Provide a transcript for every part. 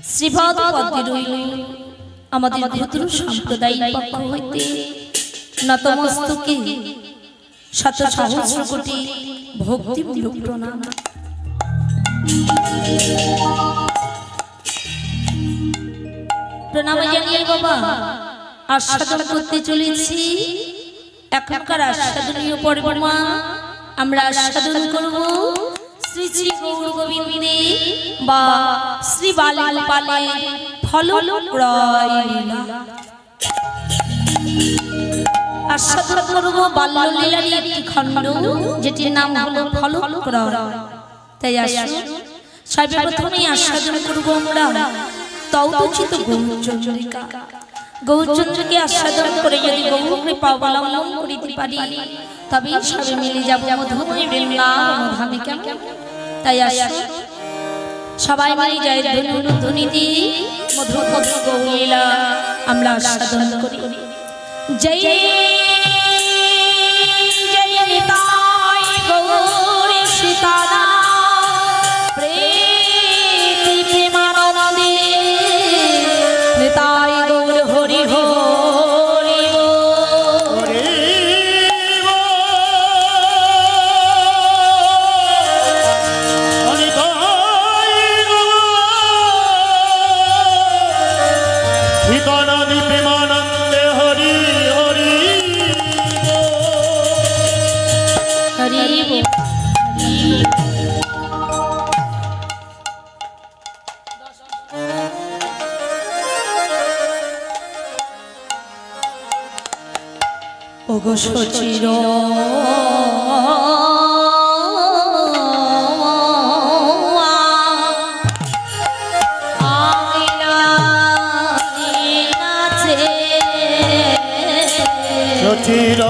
শ্রীপাদ পদ্মে রইল আমাদের ক্ষুদ্র সম্প্রদায় পক্ষ হইতে নতমস্তকে শত সহস্র কোটি ভক্তিমূলক প্রণাম। প্রণাম জানিয়ে বাবা আস্বাদন করতে চলেছি এখনকার আস্বাদনীয় পর্ব। মা আমরা আস্বাদন করব শ্রী শ্রী গৌর গোবিন্দে বা শ্রী বালগোপালে ফলক্রয় লীলা। আস্বাদন করব বাল্যলীলার একটি খণ্ড যেটির নাম হলো ফলক্রয়। তাই আসুন সর্বপ্রথমেই আস্বাদন করব আমরা তৌতচিত গৌরচন্দ্রিকা। গৌরচন্দ্রকে আস্বাদন করে যদি গৌর কৃপা অবলম্বন করিতে পারি তবে সবে মিলে যাব মধুময় বৃন্দাবনে। তাই আসুন সবাই মিলে জয় ধ্বনি দিয়ে মধুর মধুর গৌরলীলা আমরা আস্বাদন করি। জয় জয় নিতাই গৌর সীতারাম প্রেম প্রেমানন্দে নিতাই গৌর হরি হরি ওগো সচির সচির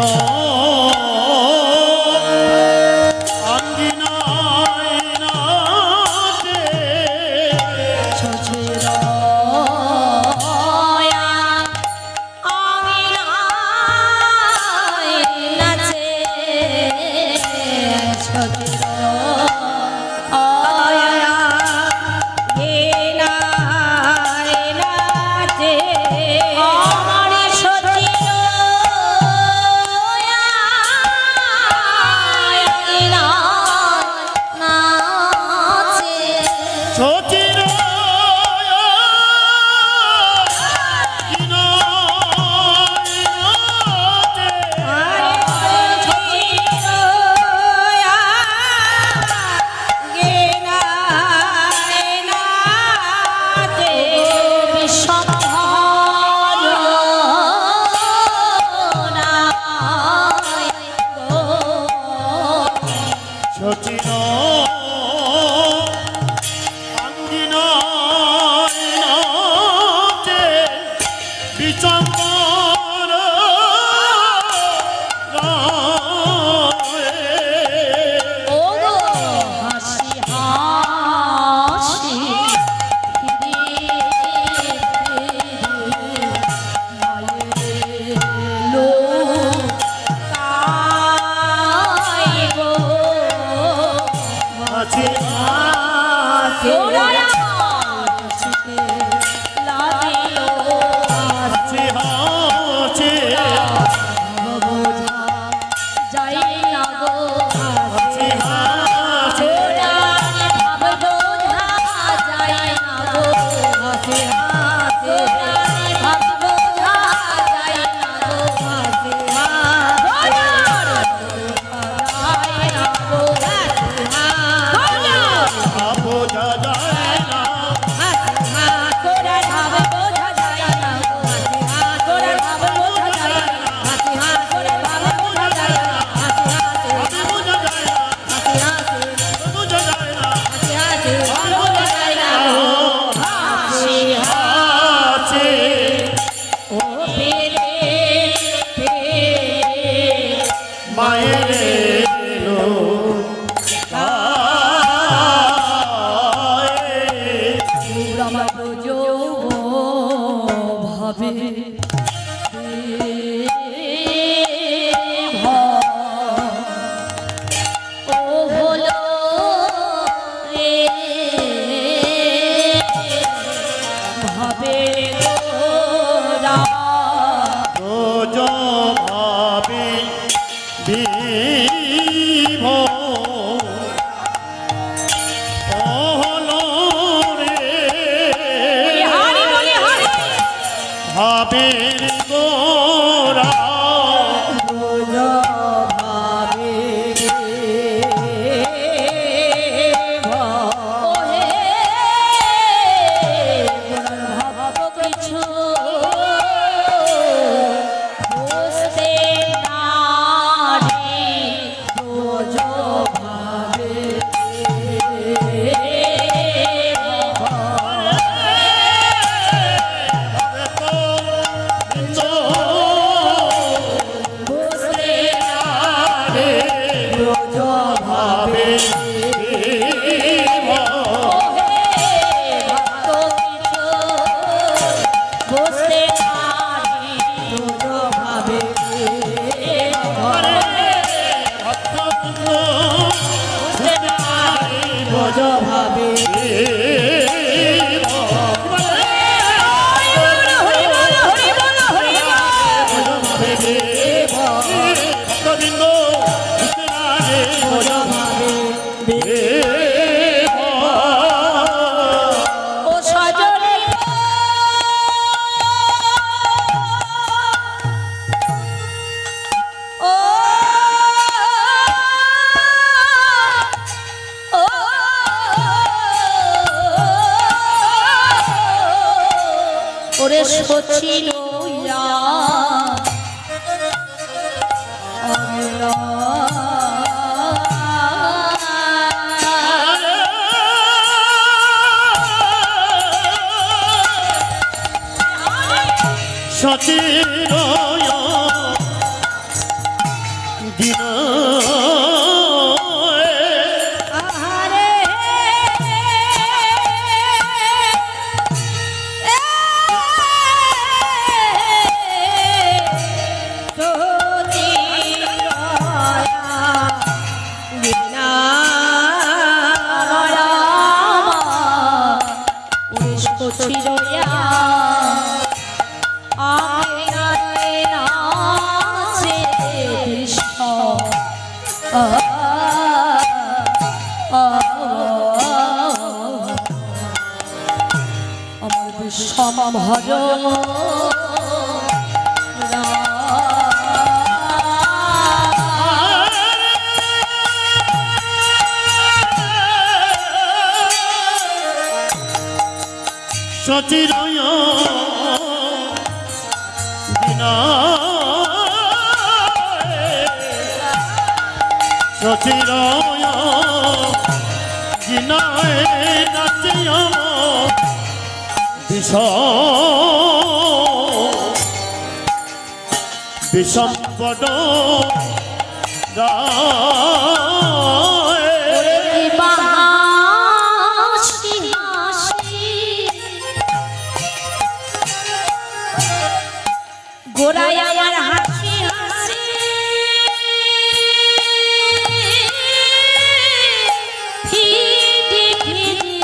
ভাবের গোরা সচিরয় সচিরয় জিনায় নাচিয়া বিষম্পদ গোড়ায় আমার হাসি হাসি ফিরি ফিরি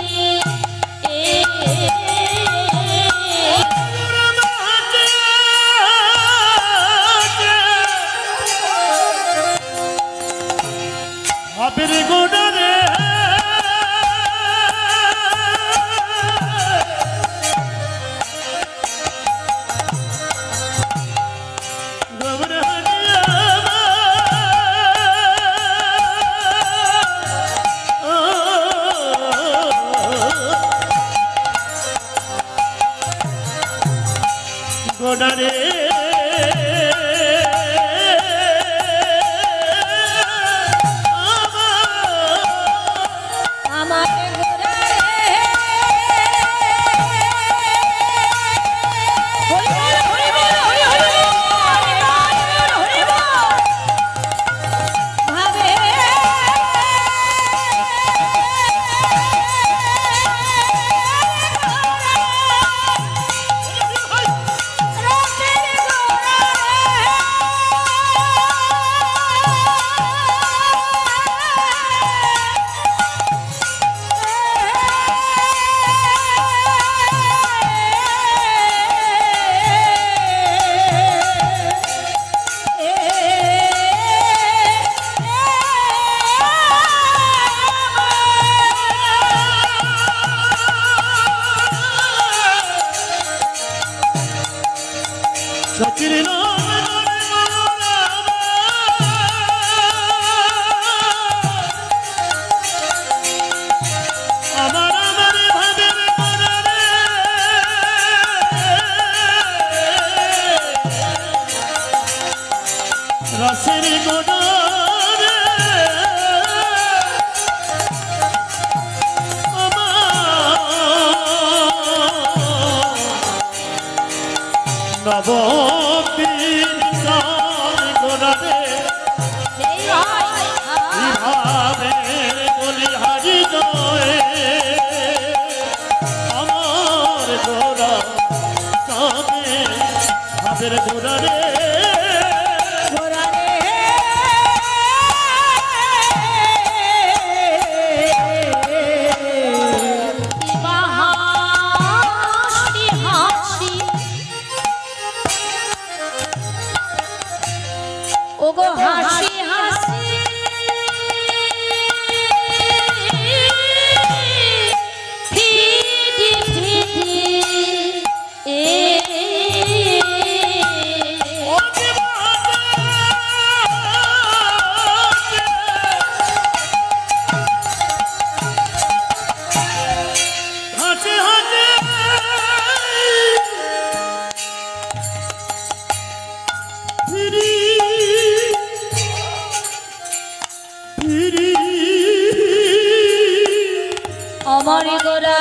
আমার গোরা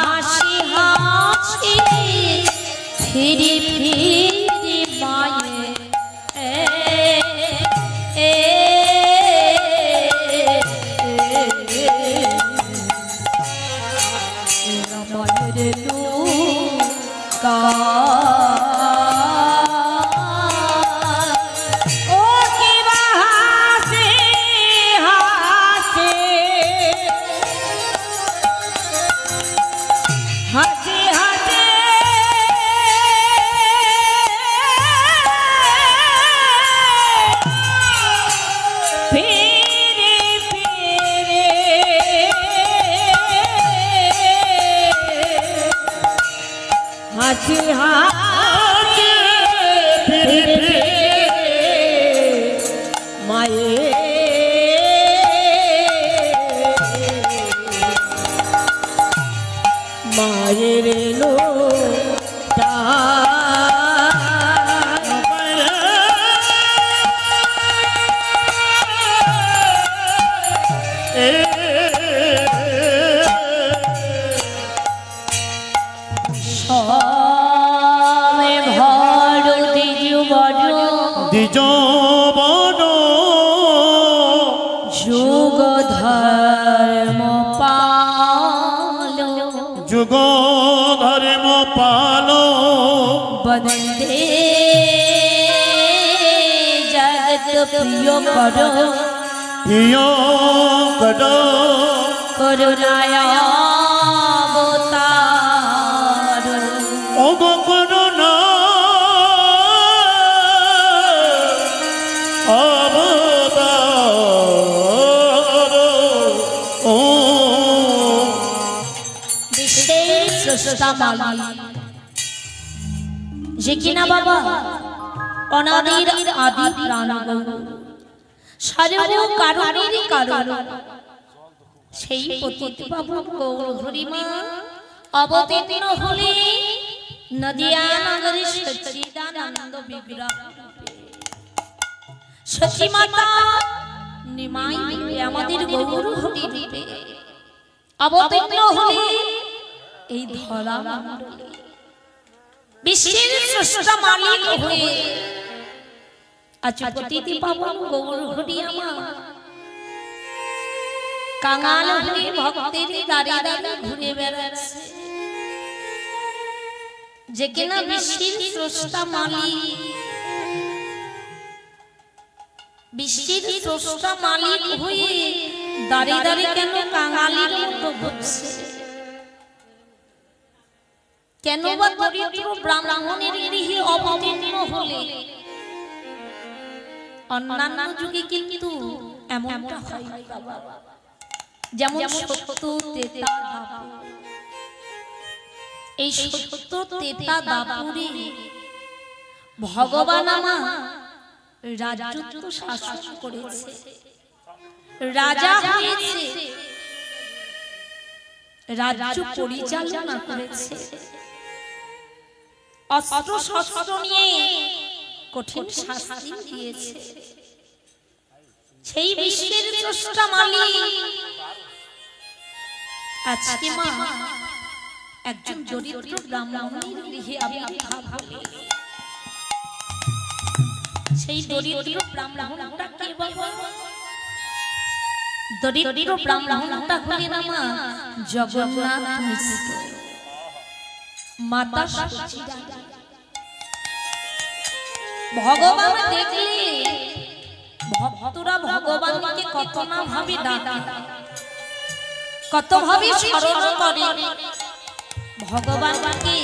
হাসি হাসি ফিরি ফিরি মায়ে प्रियो करो करुणाया अवतार ओगो करुणा अवतार ओ विशेष सृष्टा माली जे किना बाबा অনাদির আদি প্রাণ সর্ব কারণের কারণ সেই পতিত পাবন গৌর হরিমা অবতীর্ণ হলে নদিয়া নগরে সচ্চিদানন্দ বিগ্রহ সচি মাতা নিমাই আমাদের গৌর হরি রূপে অবতীর্ণ হলে এই ধরা মণ্ডলে বিশ্বের স্রষ্টা মালিক হয়ে আচপতিতি পাবন গৌর হরি আমার কাঙাল হয়ে ভক্তের দাঁড়ে দাঁড়ে ঘুরে বেড়াচ্ছে যে কিনা বিশ্বের স্রষ্টা মালিক বিশ্বের স্রষ্টা মালিক হয়ে দাঁড়ে দাঁড়ে কেন কাঙালির মতো ঘুরছে কেন বা দরিদ্র ব্রাহ্মণের গৃহে অবতীর্ণ হলে অন্যান্য যুগে কিন্তু এমনটা হয় বাবা যেমন সত্য তেতা দাপুর এই সত্য তেতা দাপুরে ভগবান আমার রাজত্ব শাসন করেছে রাজা হয়েছে রাজ্য পরিচালনা করেছে অস্ত্র শস্ত্র নিয়ে কঠিন শাস্তি দিয়েছে সেই বিশ্বের স্রষ্টা মালিক আজকে মা একজন দরিদ্র ব্রাহ্মণের গৃহে আবির্ভাব হলে সেই দরিদ্র ব্রাহ্মণটা কে বাবা দরিদ্র ব্রাহ্মণটা হলে না মা জগন্নাথ মিশ্র মাতা সচিদানন্দ ভগবান দেখলে ভক্তরা ভগবানকে কত না ভাবে ডাকে কত ভাবে স্মরণ করে ভগবানকে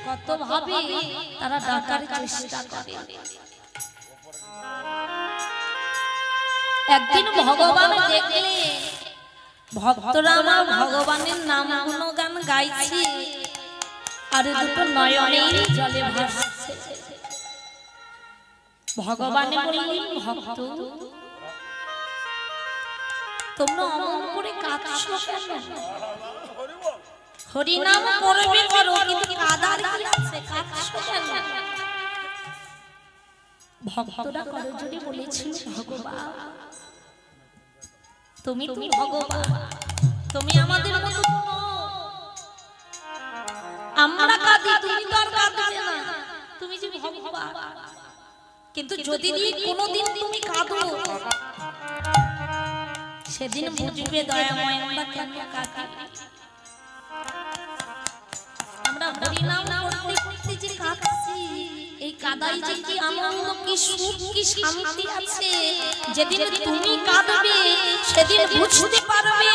কত ভাবে তারা ডাকার চেষ্টা করে একদিন ভগবান দেখলে ভক্তরা আমার ভগবানের নাম গুণগান গাইছে আর দুটো নয়নের জলে ভাসছে ভগবান বললেন ভক্ত তোমরা অমন করে কাঁদছো কেন হরি নাম করবে করো কিন্তু কাদার কি আছে কাঁদছো কেন ভক্তরা করজোড়ে বলেছিল ভগবান তুমি তো ভগবান তুমি আমাদের মতো নও। আমরা কাঁদি, তুমি তো আর কাঁদবে না, তুমি যে ভগবান। কিন্তু যদি কোনোদিন তুমি কাঁদো, সেদিন বুঝবে দয়াময় আমরা কেন কাঁদি। আমরা হরিনাম করতে করতে যে কাঁদছি, এই কাদাই যে কি আনন্দ, কি সুখ, কি শান্তি আছে। যেদিন তুমি কাঁদবে সেদিন বুঝতে পারবে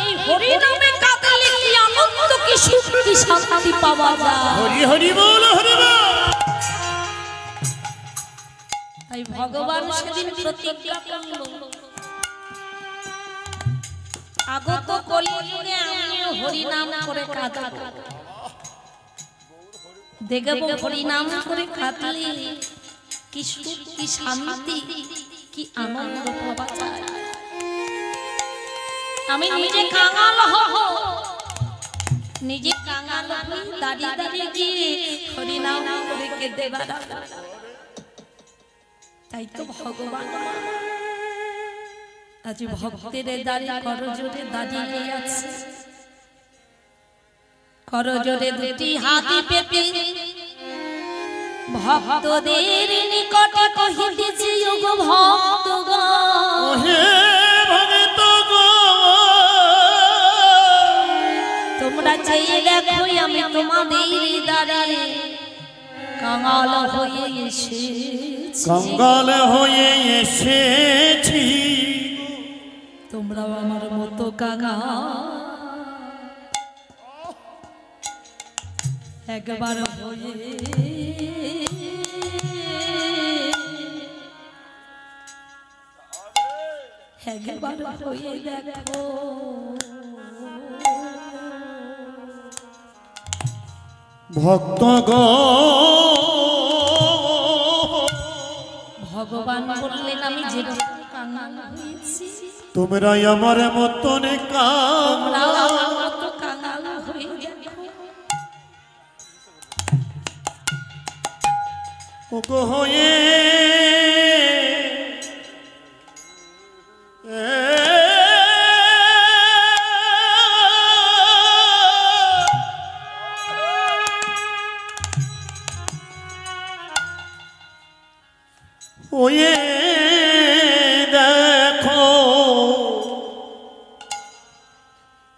এই হরিনামে কাঁদলে কি আনন্দ, কি সুখ, কি শান্তি পাওয়া যায়। হরি হরি বল, হরি বল। তাই ভগবান সেদিন প্রতিজ্ঞা করল, আগত কলিযুগে আমি হরিনাম করে কাঁদাবো। দেখব হরিনাম করে কাঁদলে কি সুখ, কি শান্তি, কি আনন্দ পাওয়া যায়। আমি নিজে কাঙাল হব, নিজে কাঙাল হয়ে দাঁড়িয়ে দাঁড়িয়ে গিয়ে হরিনাম করে কেঁদে বেড়াবো। তাই তো ভগবান আজ ভক্তের দাঁড়িয়ে করজোড়ে দাঁড়িয়ে আছে। করজোড়ে দুটি হাতি পেতে ভক্তদের নিকটে কহিতেছে, ওগো ভক্তগণ, হে ভক্তগণ, তোমরা চেয়ে দেখো আমি তোমাদের দ্বারে কাঙাল হয়ে এসেছি। কাঙ্গাল হয়ে এসেছি, তোমরাও আমার মতো কাঙাল একবার হয়ে একবার হয়ে দেখো। ভক্তগণ, ভগবান বললেন আমি যেরকম কাঙাল হয়েছি, তোমরাই আমার মতন তোমরাও আমার মতো কাঙাল হয়ে দেখো। ওগো হয়ে ওয়ে দেখো,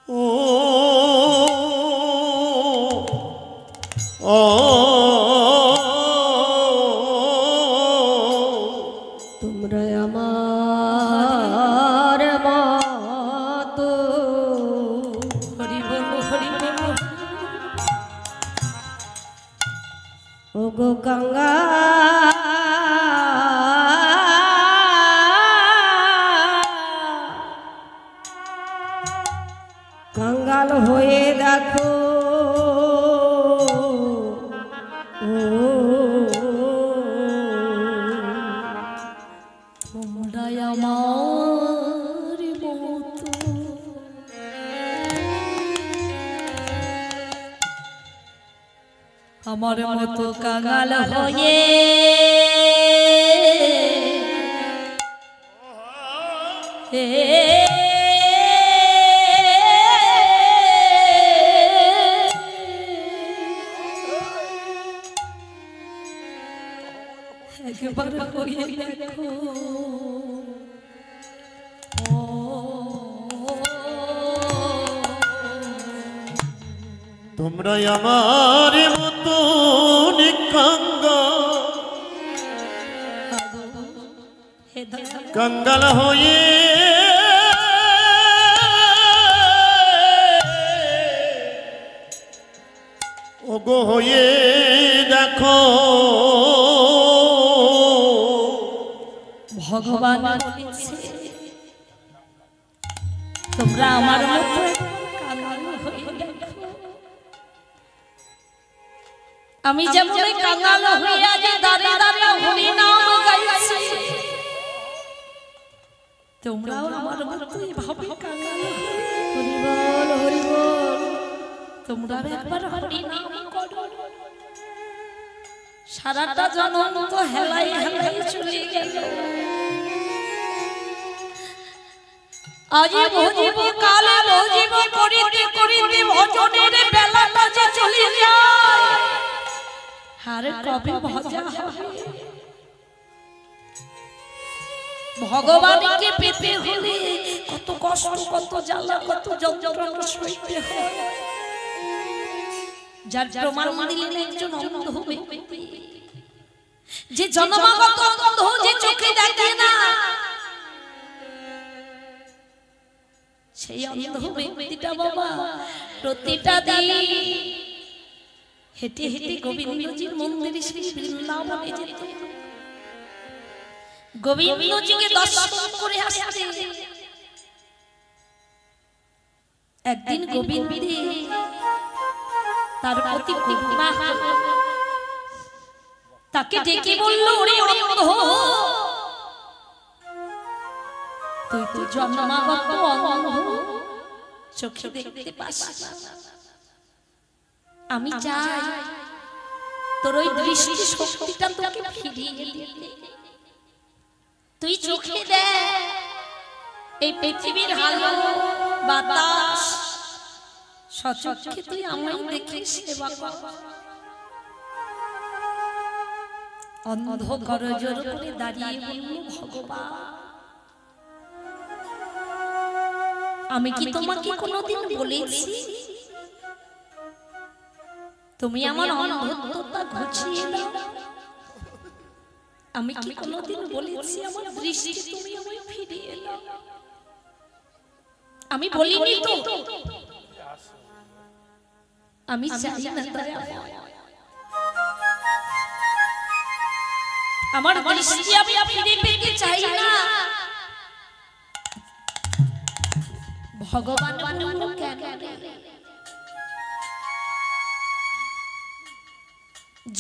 ও ও তোমরা আমার মতো হরি বল, হরি বল। ওগো গঙ্গা কাঙ্গাল হয়ে দেখো। তোমরা আমার মতো আমার মতো কাঙাল হয়ে একবার হয়ে দেখো। তোমরা আমার মতন কাঙ্গাল হয়ে ওগো হয়ে দেখো। ভগবান বলেছে তোমরা আমার মতো কাঙাল হয়ে দেখো। আমি যেমন কাঙাল হয়ে আজ দাঁড়িয়ে দাঁড়িয়ে হরি নাম গাইছি, তোমরাও আমার মতো এভাবে কাঙাল হরি বল, হরি বল। তোমরা একবার হরি নাম করো। সারাটা জনম তো হেলাই হেলাই চলে গেল, আজি ভজিব কালে ভজিব করিতে করিতে ভজনের বেলাটা যে চলে যায় আর কবে ভজা হবে ভগবানকে পেতে হলে কত কষ্ট কত জ্বালা কত যন্ত্রণা সইতে হয় যার প্রমাণ দিলেন একজন অন্ধ ব্যক্তি যে জন্মগত অন্ধ যে চোখে দেখে না সেই অন্ধ ব্যক্তিটা বাবা প্রতিটা দিন হেঁটে হেঁটে গোবিন্দজির মন্দিরে শ্রী বৃন্দাবনে যেত গোবিন্দজিকে দর্শন করে আসতে একদিন গোবিন্দে তার প্রতি কৃপা তাকে ডেকে বলল ওরে অন্ধ তুই তো জন্মাগত অন্ধ চোখে দেখতে পাস আমি চাই তোর ওই দৃষ্টি শক্তিটা তোকে ফিরিয়ে দিতে তুই চোখে দেখ এই পৃথিবীর আলো বাতাস সচক্ষে তুই আমায় দেখে সেবা কর অন্ধ করজোড় করে দাঁড়িয়ে বলল ভগবান আমি কি তোমাকে কোনোদিন বলেছি তুমি আমার অন্ধত্বটা ঘুচিয়ে দাও আমি কি কোনোদিন বলেছি আমার দৃষ্টি তুমি আমায় ফিরিয়ে দাও আমি বলিনি তো আমি চাই না আমার দৃষ্টি আমি ফিরে পেতে চাই না ভগবান কেন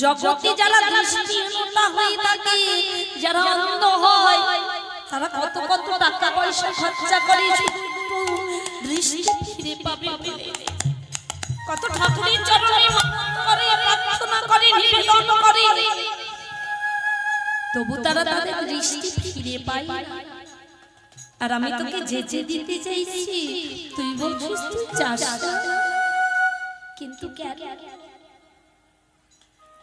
জগতে যারা দৃষ্টিহীনতা হয়ে থাকে যারা অন্ধ হয় তারা কত কত টাকা পয়সা খরচা করে দৃষ্টি ফিরে পাবে কত ঠাকুরের চরণে মানত করে প্রার্থনা করে নিবেদন করে তবু তারা তাদের দৃষ্টি ফিরে পায় না আর আমি তোকে যেচে দিতে চাইছি তুই বলছিস তুই চাস কিন্তু কেন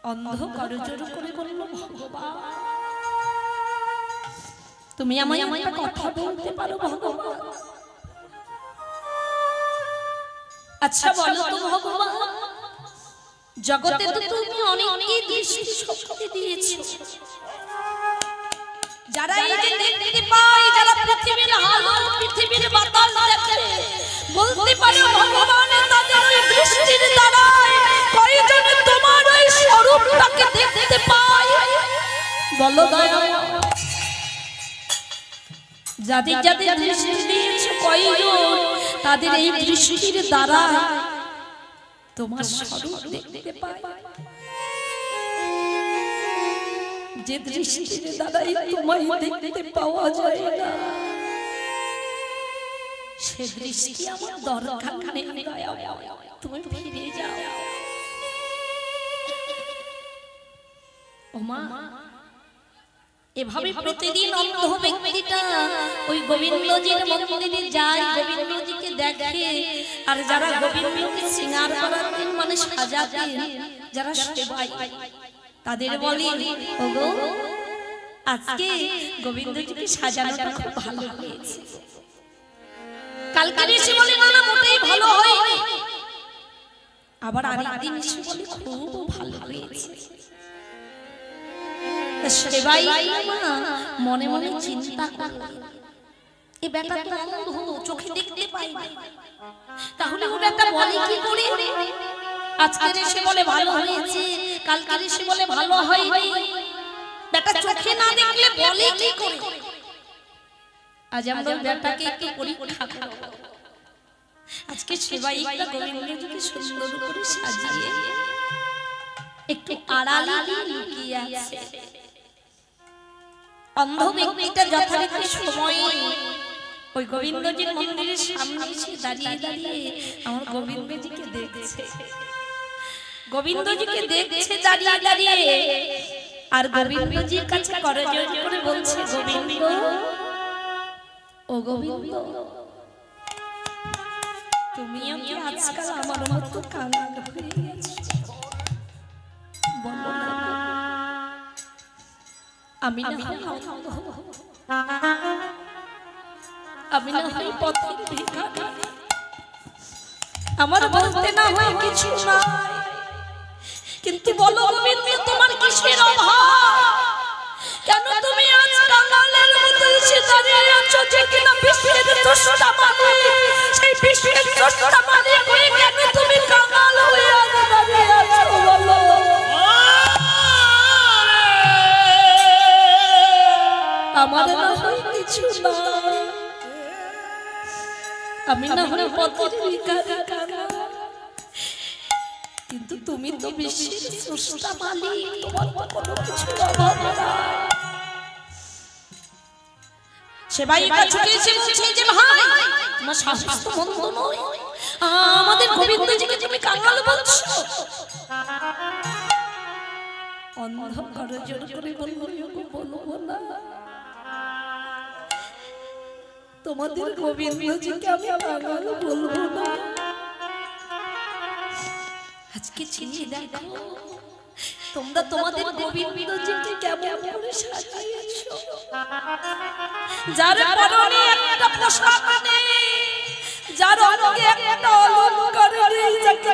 অন্ধ করজোড় করে বলল ভগবান তুমি আমায় একটা কথা বলতে পারো ভগবান আচ্ছা বলো তো ভগবান জগতে তো তুমি অনেককে দৃষ্টি শক্তি দিয়েছো যারা এই যে দেখতে পায় যারা পৃথিবীর আলো পৃথিবীর বাতাস দেখে বলতে পারে ভগবান তাদের ওই দৃষ্টির দ্বারা কয়জন তোমার ওই স্বরূপটাকে দেখতে পায় বলো দয়া যাদের যাদের দৃষ্টি দিয়েছো কয়জন তাদের এই দৃষ্টির দ্বারা তোমার স্বরূপ দেখতে পায় যে দৃষ্টির দ্বারাই তোমায় দেখতে পাওয়া যায় না সে দৃষ্টি আমার দরকার নেই দয়া তুমি ফিরে যাও ওমা এভাবে প্রতিদিন অন্ধ ব্যক্তিটা ওই গোবিন্দজির মন্দিরে যায় গোবিন্দজিকে দেখে আর যারা গোবিন্দকে শৃঙ্গার করাতেন মানে সাজাতেন যারা সেবায় তাদের বলে ওগো আজকে গোবিন্দজিকে সাজানোটা খুব ভালো হয়েছে কালকে এসে বলে না না মোটেই ভালো হয়নি আবার আরেকদিন এসে বলে খুব ভালো হয়েছে সেবাই মনে মনে চিন্তা করে এই ব্যাপারটা চোখে দেখতে পাই না তাহলে ও ব্যাপারটা বলে কি করে আজকে এসে বলে ভালো হয়েছে কালকে এসে বলে ভালো হয়নি ব্যাটা চোখে না দেখলে বলে কি করে আজ আমরা ব্যাটাকে একটু পরীক্ষা করব আজকে সেবাই একটা গোবিন্দজিকে সুন্দর করে সাজিয়ে একটু আড়ালে লুকিয়ে আছে অন্ধ ব্যক্তিটা যথারীতি সময় ওই গোবিন্দজির মন্দিরের সামনে এসে দাঁড়িয়ে দাঁড়িয়ে আমার গোবিন্দজিকে দেখছে গোবিন্দজিকে দেখছে দাঁড়িয়ে দাঁড়িয়ে আর গোবিন্দজির কাছে করজোড় করে বলছে গোবিন্দ ও গোবিন্দ তুমিও কি আজকাল আমার মতো কাঙ্গাল হয়ে গেছো? বলো না গো। আমি না হয় অন্ধ, আমি না হয় পথের ভিখারি, আমার বলতে না হয় কিছু নাই, কিন্তু বলো গোবিন্দ তোমার কিসের অভাব? কেন তুমি আজ কাঙ্গালের মতো এসে দাঁড়িয়ে আছো যে কিনা বিশ্বের স্রষ্টা মালিক, সেই বিশ্বের স্রষ্টা মালিক হয়ে কেন তুমি কাঙ্গাল হয়ে আজ দাঁড়িয়ে আছো? বলো। আমার না হয় কিছু নাই, আমি না হয় পথের ভিখারি কাঙ্গাল, কিন্তু তুমি তো বিশ্বের স্রষ্টা মালিক, তোমার কোনো কিছু অভাব নাই। সেবাই কাছে এসে বলছে যে ভাই তোমার শাস্ত্র তো মন্দ নয়, আমাদের গোবিন্দজিকে তুমি কাঙ্গাল বলছো। অন্ধকার জোর করে বলবো না, তোমাদের গোবিন্দজিকে আমি কাঙ্গাল বলবো না। আজকে চিনি দেখো তোমরা তোমাদের গোবিন্দজিকে কেমন করে সাজিয়েছো, যার পরনে একটা পোশাক নেই, যার অঙ্গে একটা অলংকার নেই, যাকে